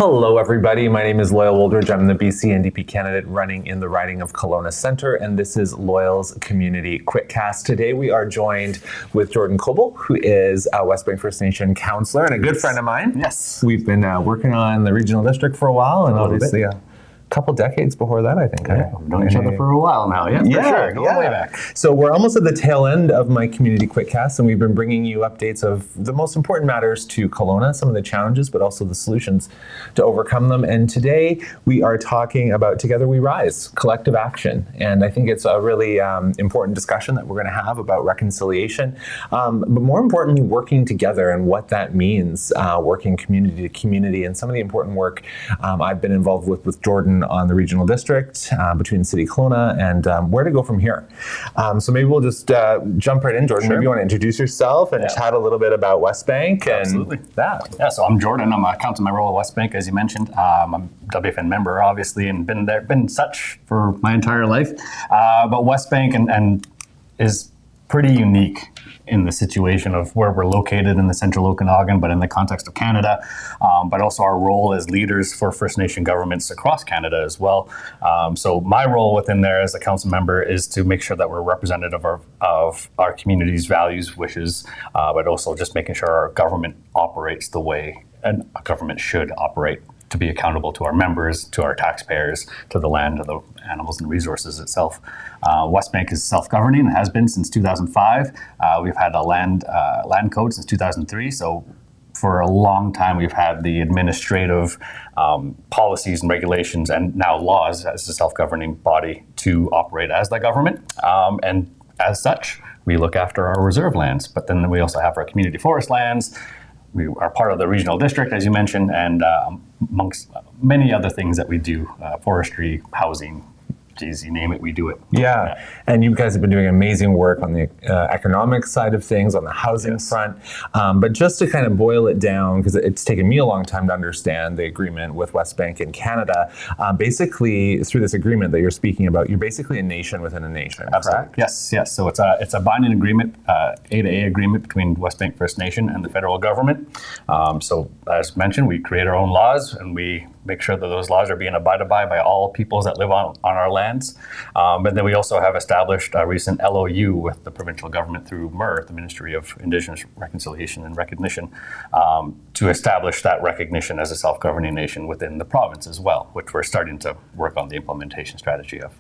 Hello, everybody. My name is Loyal Wooldridge. I'm the BC NDP candidate running in the riding of Kelowna Centre, and this is Loyal's Community QuickCast. Today, we are joined with Jordan Coble, who is a Westbank First Nation Councillor and a good friend of mine. Yes. We've been working on the regional district for a while, and obviously a couple decades before that, I think. Yeah, we've known each other for a while now. Yeah, for sure. Go all the way back. So we're almost at the tail end of my Community QuickCast, and we've been bringing you updates of the most important matters to Kelowna, some of the challenges, but also the solutions to overcome them. And today we are talking about Together We Rise, collective action. And I think it's a really important discussion that we're going to have about reconciliation, but more importantly, working together and what that means, working community to community, and some of the important work I've been involved with Jordan on the regional district between City Kelowna and where to go from here. So maybe we'll just jump right in, Jordan. Sure. Maybe you want to introduce yourself and chat a little bit about Westbank Absolutely. and that. Yeah, so I'm Jordan. I'm a council member of Westbank, as you mentioned. I'm a WFN member, obviously, and been such for my entire life. But Westbank and is pretty unique in the situation of where we're located in the central Okanagan, but in the context of Canada, but also our role as leaders for First Nation governments across Canada as well. So my role within there as a council member is to make sure that we're representative of our community's values, wishes, but also just making sure our government operates the way a government should operate, to be accountable to our members, to our taxpayers, to the land, to the animals and resources itself. Westbank is self-governing and has been since 2005. We've had a land code since 2003. So for a long time, we've had the administrative policies and regulations and now laws as a self-governing body to operate as the government. And as such, we look after our reserve lands, but then we also have our community forest lands. We are part of the regional district, as you mentioned, and amongst many other things that we do, forestry, housing, geez, you name it, we do it. Yeah, and you guys have been doing amazing work on the economic side of things, on the housing front. But just to kind of boil it down, because it's taken me a long time to understand the agreement with Westbank in Canada, basically through this agreement that you're speaking about, you're basically a nation within a nation, correct? Yes. So it's a binding agreement, A to A agreement between Westbank First Nation and the federal government. So as mentioned, we create our own laws and we make sure that those laws are being abided by all peoples that live on our lands. But then we also have established a recent LOU with the provincial government through MIR, the Ministry of Indigenous Reconciliation and Recognition, to establish that recognition as a self-governing nation within the province as well, which we're starting to work on the implementation strategy of.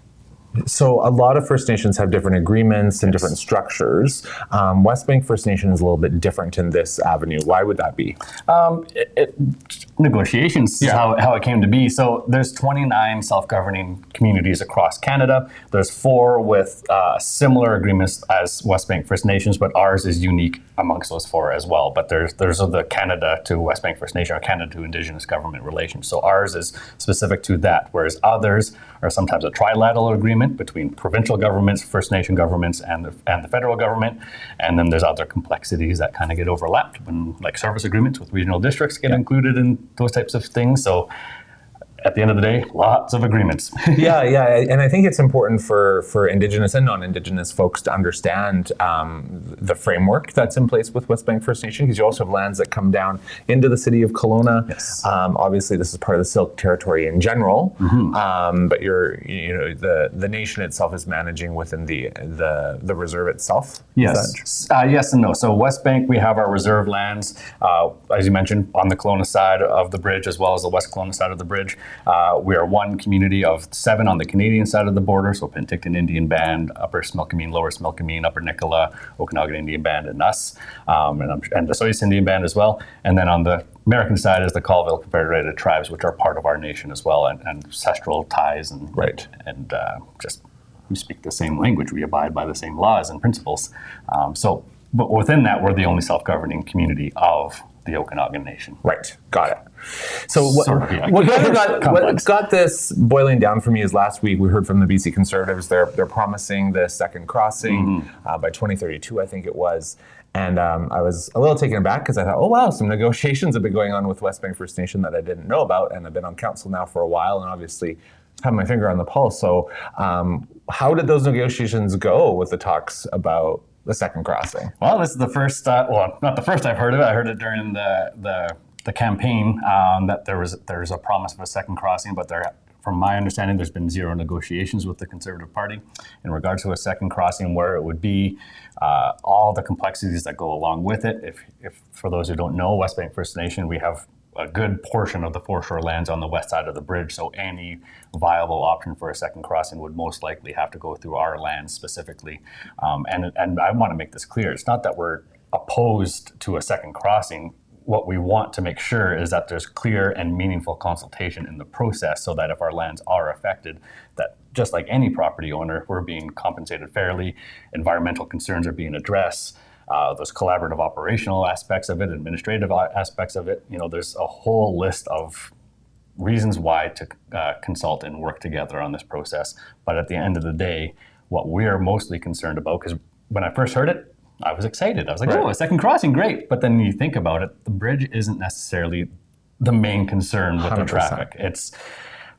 So a lot of First Nations have different agreements and different structures. Westbank First Nation is a little bit different in this avenue. Why would that be? Negotiations is how it came to be. So there's 29 self-governing communities across Canada. There's 4 with similar agreements as Westbank First Nations, but ours is unique amongst those 4 as well. But there's the Canada to Westbank First Nation or Canada to Indigenous government relations. So ours is specific to that, whereas others are sometimes a trilateral agreement between provincial governments, First Nation governments, and the federal government. And then there's other complexities that kind of get overlapped when, like, service agreements with regional districts get included in those types of things. So at the end of the day, lots of agreements. Yeah, and I think it's important for Indigenous and non-Indigenous folks to understand the framework that's in place with Westbank First Nation, because you also have lands that come down into the city of Kelowna. Yes. Obviously, this is part of the Silk Territory in general, but the nation itself is managing within the reserve itself. Yes, yes and no. So Westbank, we have our reserve lands, as you mentioned, on the Kelowna side of the bridge, as well as the West Kelowna side of the bridge. We are one community of 7 on the Canadian side of the border, so Penticton Indian Band, Upper Smilkameen, Lower Smilkameen, Upper Nicola, Okanagan Indian Band, and us, and the Soyuz Indian Band as well. And then on the American side is the Colville Confederated Tribes, which are part of our nation as well, and ancestral ties, and just we speak the same language, we abide by the same laws and principles. But within that, we're the only self-governing community of the Okanagan Nation. Right, got it. So what got this boiling down for me is last week we heard from the BC Conservatives. They're promising the second crossing by 2032, I think it was. And I was a little taken aback because I thought, oh wow, some negotiations have been going on with Westbank First Nation that I didn't know about, and I've been on council now for a while, and obviously have my finger on the pulse. So how did those negotiations go with the talks about the second crossing? Well, this is the first, not the first I've heard of it. I heard it during the the campaign that there's a promise of a second crossing, but from my understanding, there's been zero negotiations with the Conservative Party in regards to a second crossing, where it would be all the complexities that go along with it. If for those who don't know, Westbank First Nation, we have a good portion of the foreshore lands on the west side of the bridge, so any viable option for a second crossing would most likely have to go through our lands specifically. And I want to make this clear. It's not that we're opposed to a second crossing. What we want to make sure is that there's clear and meaningful consultation in the process, so that if our lands are affected, that just like any property owner, we're being compensated fairly, environmental concerns are being addressed, those collaborative operational aspects of it, administrative aspects of it. There's a whole list of reasons why to consult and work together on this process. But at the end of the day, what we're mostly concerned about, because when I first heard it, I was excited. I was like, oh, a second crossing, great. But then you think about it, the bridge isn't necessarily the main concern with 100%. The traffic.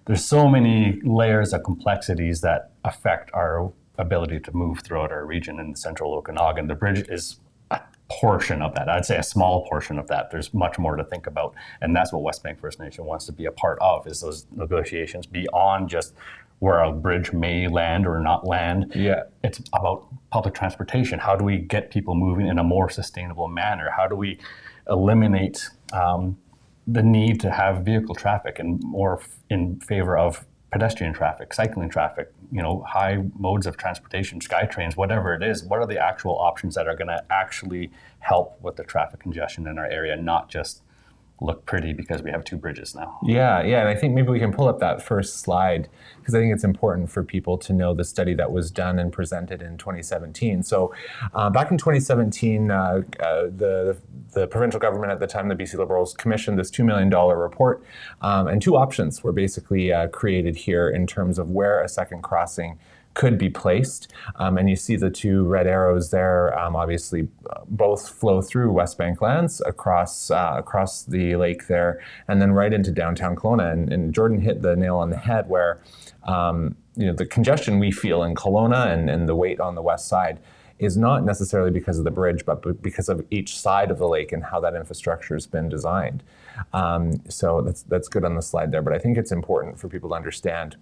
There's so many layers of complexities that affect our ability to move throughout our region in the central Okanagan. The bridge is a portion of that. I'd say a small portion of that. There's much more to think about. And that's what Westbank First Nation wants to be a part of, is those negotiations beyond just where a bridge may land or not land. Yeah. It's about public transportation. How do we get people moving in a more sustainable manner? How do we eliminate the need to have vehicle traffic and more in favor of pedestrian traffic, cycling traffic, high modes of transportation, sky trains, whatever it is? What are the actual options that are going to actually help with the traffic congestion in our area, not just look pretty because we have two bridges now? Yeah, and I think maybe we can pull up that first slide, because I think it's important for people to know the study that was done and presented in 2017. So back in 2017, the provincial government at the time, the BC Liberals, commissioned this $2 million report, and two options were basically created here in terms of where a second crossing could be placed. And you see the two red arrows there, obviously both flow through Westbank lands across the lake there, and then right into downtown Kelowna. And Jordan hit the nail on the head where the congestion we feel in Kelowna and the weight on the west side is not necessarily because of the bridge, but because of each side of the lake and how that infrastructure has been designed. So that's good on the slide there, but I think it's important for people to understand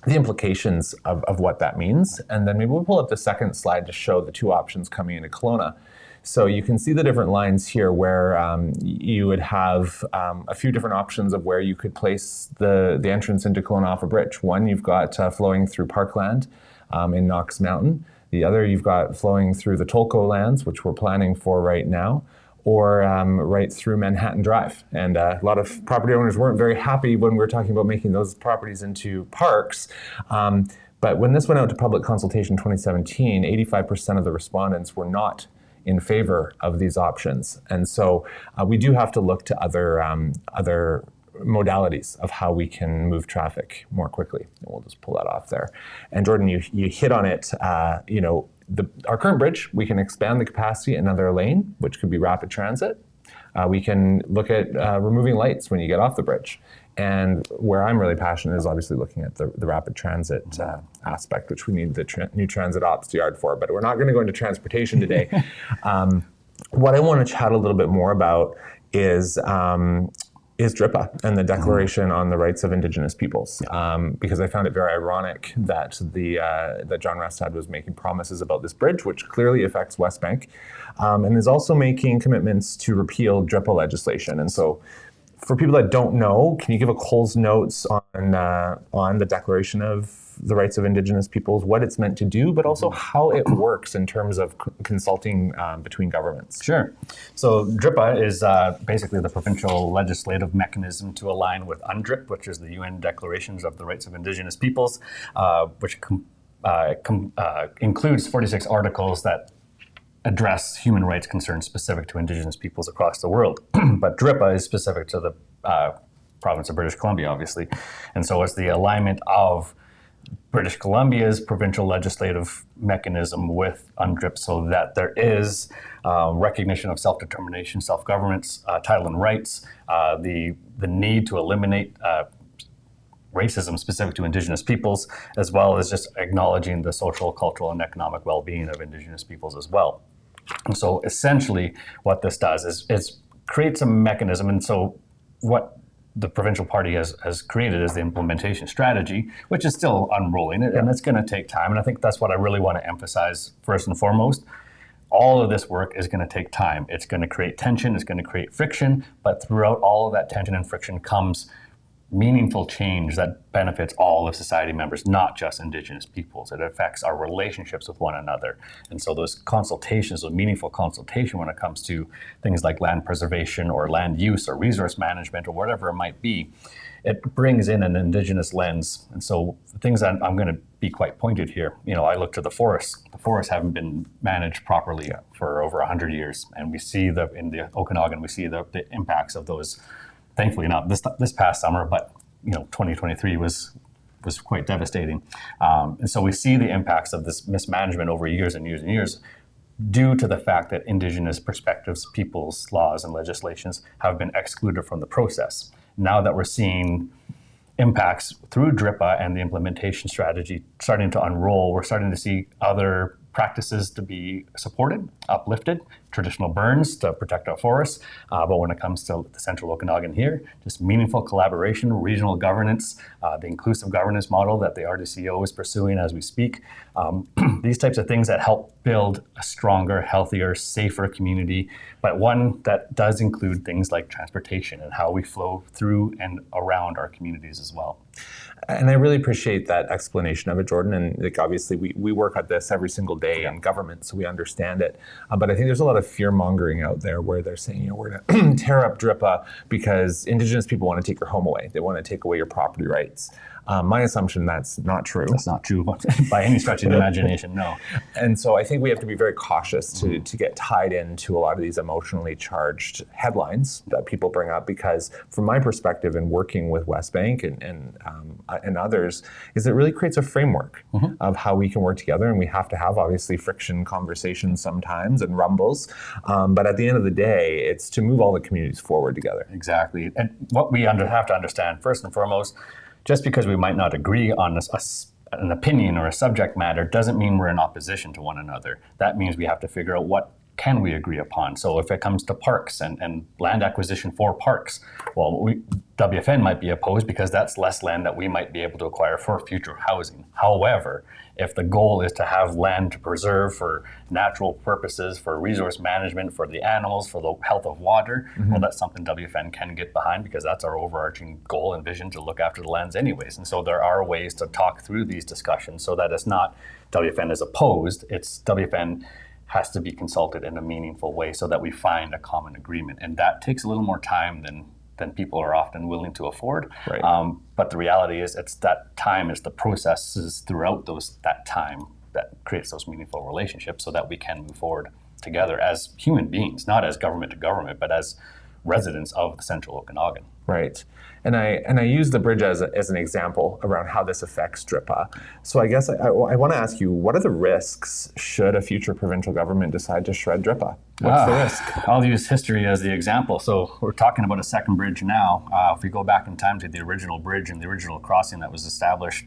the implications of what that means. And then maybe we'll pull up the second slide to show the two options coming into Kelowna. So you can see the different lines here where you would have a few different options of where you could place the entrance into Kelowna off a bridge. One, you've got flowing through Parkland in Knox Mountain. The other, you've got flowing through the Tolko lands, which we're planning for right now, or right through Manhattan Drive. And a lot of property owners weren't very happy when we were talking about making those properties into parks. But when this went out to public consultation in 2017, 85% of the respondents were not in favor of these options. And so we do have to look to other modalities of how we can move traffic more quickly. And we'll just pull that off there. And Jordan, you hit on it, our current bridge, we can expand the capacity another lane, which could be rapid transit. We can look at removing lights when you get off the bridge. And where I'm really passionate is obviously looking at the rapid transit aspect, which we need the new transit ops yard for, but we're not going to go into transportation today. What I want to chat a little bit more about is DRIPA and the Declaration on the Rights of Indigenous Peoples, because I found it very ironic that that John Restad was making promises about this bridge, which clearly affects Westbank, and is also making commitments to repeal DRIPA legislation. And so, for people that don't know, can you give a Cole's Notes on the Declaration of the Rights of Indigenous Peoples, what it's meant to do, but also how it works in terms of consulting between governments? Sure. So DRIPA is basically the provincial legislative mechanism to align with UNDRIP, which is the UN Declarations of the Rights of Indigenous Peoples, which includes 46 articles that address human rights concerns specific to Indigenous peoples across the world. But DRIPA is specific to the province of British Columbia, obviously. And so it's the alignment of British Columbia's provincial legislative mechanism with UNDRIP, so that there is recognition of self-determination, self-governance, title and rights, the need to eliminate racism specific to Indigenous peoples, as well as just acknowledging the social, cultural, and economic well-being of Indigenous peoples as well. And so essentially what this does is creates a mechanism. And so what the provincial party has created is the implementation strategy, which is still unrolling, and it's going to take time. And I think that's what I really want to emphasize first and foremost. All of this work is going to take time. It's going to create tension, it's going to create friction, but throughout all of that tension and friction comes meaningful change that benefits all of society members, not just Indigenous peoples. It affects our relationships with one another. And so those consultations, those meaningful consultation when it comes to things like land preservation or land use or resource management or whatever it might be, it brings in an Indigenous lens. And so the things that I'm going to be quite pointed here, I look to the forests. The forests haven't been managed properly for over 100 years. And we see in the Okanagan, we see the impacts of those. Thankfully not this past summer, but 2023 was quite devastating. And so we see the impacts of this mismanagement over years and years and years due to the fact that Indigenous perspectives, people's laws and legislations have been excluded from the process. Now that we're seeing impacts through DRIPA and the implementation strategy starting to unroll, we're starting to see other practices to be supported, uplifted, traditional burns to protect our forests. But when it comes to the Central Okanagan here, just meaningful collaboration, regional governance, the inclusive governance model that the RDCO is pursuing as we speak. These types of things that help build a stronger, healthier, safer community, but one that does include things like transportation and how we flow through and around our communities as well. And I really appreciate that explanation of it, Jordan. And obviously we work at this every single day in government, so we understand it. But I think there's a lot of fear mongering out there where they're saying, we're going to tear up DRIPA because Indigenous people want to take your home away. They want to take away your property rights. My assumption, that's not true. That's not true by any stretch of the imagination, no. And so I think we have to be very cautious to get tied into a lot of these emotionally charged headlines that people bring up, because from my perspective in working with Westbank and others, is it really creates a framework of how we can work together. And we have to have obviously friction conversations sometimes and rumbles. But at the end of the day, it's to move all the communities forward together. Exactly. And what we have to understand first and foremost, just because we might not agree on an opinion or a subject matter doesn't mean we're in opposition to one another. That means we have to figure out what can we agree upon. So if it comes to parks and land acquisition for parks, well, WFN might be opposed because that's less land that we might be able to acquire for future housing. However, if the goal is to have land to preserve for natural purposes, for resource management, for the animals, for the health of water, well, that's something WFN can get behind because that's our overarching goal and vision to look after the lands anyways. And so there are ways to talk through these discussions so that it's not WFN is opposed, it's WFN has to be consulted in a meaningful way so that we find a common agreement. And that takes a little more time than people are often willing to afford. Right. But the reality is it's that time, is the processes throughout that time that creates those meaningful relationships so that we can move forward together as human beings, not as government to government, but as residents of the Central Okanagan. Right. And I use the bridge as an example around how this affects DRIPA. So I guess I want to ask you, what are the risks should a future provincial government decide to shred DRIPA? What's the risk? I'll use history as the example. So we're talking about a second bridge now. If we go back in time to the original bridge and the original crossing that was established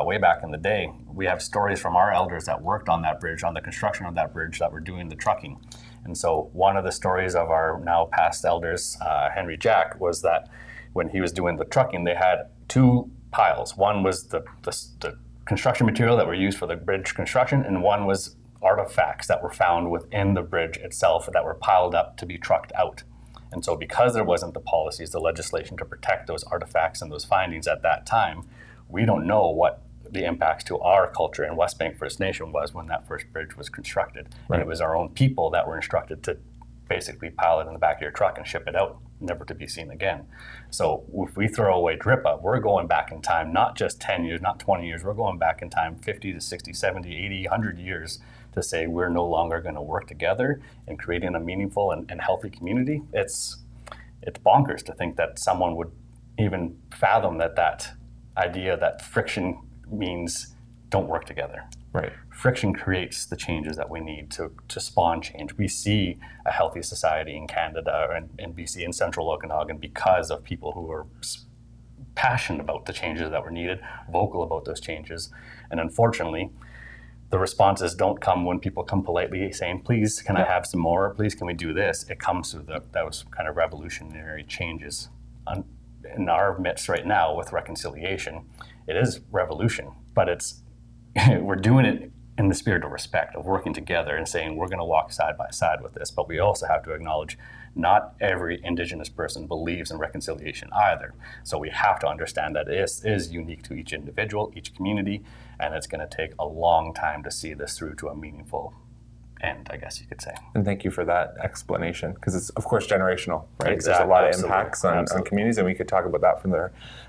way back in the day, we have stories from our elders that worked on that bridge, on the construction of that bridge, that were doing the trucking. And so one of the stories of our now past elders, Henry Jack, was that when he was doing the trucking, they had two piles. One was the construction material that were used for the bridge construction, and one was artifacts that were found within the bridge itself that were piled up to be trucked out. And so because there wasn't the policies, the legislation to protect those artifacts and those findings at that time, we don't know what the impacts to our culture in Westbank First Nation was when that first bridge was constructed. Right. And it was our own people that were instructed to basically pile it in the back of your truck and ship it out, never to be seen again. So if we throw away DRIPA, we're going back in time, not just 10 years, not 20 years, we're going back in time 50 to 60, 70, 80, 100 years to say we're no longer going to work together in creating a meaningful and healthy community. It's bonkers to think that someone would even fathom that idea that friction means don't work together. Right. Friction creates the changes that we need to spawn change. We see a healthy society in Canada and in BC and Central Okanagan because of people who are passionate about the changes that were needed, vocal about those changes. And unfortunately, the responses don't come when people come politely saying, please, can I have some more? Please, can we do this? It comes through those kind of revolutionary changes in our midst right now with reconciliation. It is revolution, but we're doing it in the spirit of respect, of working together and saying we're going to walk side by side with this. But we also have to acknowledge not every Indigenous person believes in reconciliation either. So we have to understand that it is unique to each individual, each community, and it's going to take a long time to see this through to a meaningful end, I guess you could say. And thank you for that explanation, because it's, of course, generational, right? Exactly. There's a lot of impacts on communities, and we could talk about that for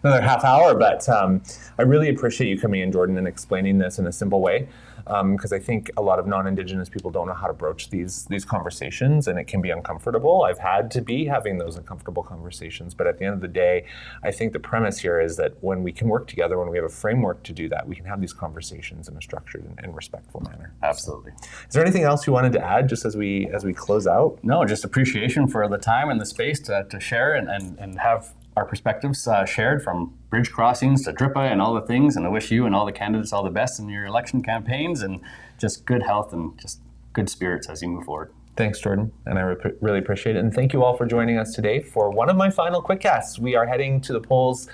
another half hour. But I really appreciate you coming in, Jordan, and explaining this in a simple way, because I think a lot of non-Indigenous people don't know how to broach these conversations, and it can be uncomfortable. I've had to be having those uncomfortable conversations, but at the end of the day, I think the premise here is that when we can work together, when we have a framework to do that, we can have these conversations in a structured and respectful manner. Absolutely. So, is there anything else you wanted to add just as we close out? No, just appreciation for the time and the space to share and have our perspectives shared, from bridge crossings to DRIPA and all the things. And I wish you and all the candidates all the best in your election campaigns, and just good health and just good spirits as you move forward. Thanks, Jordan, and I really appreciate it. And thank you all for joining us today for one of my final QuickCasts. We are heading to the polls.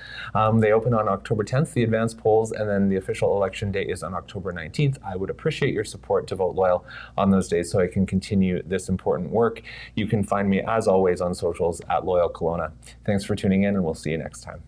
They open on October 10th, the advanced polls, and then the official election day is on October 19th. I would appreciate your support to vote loyal on those days so I can continue this important work. You can find me, as always, on socials at Loyal Kelowna. Thanks for tuning in, and we'll see you next time.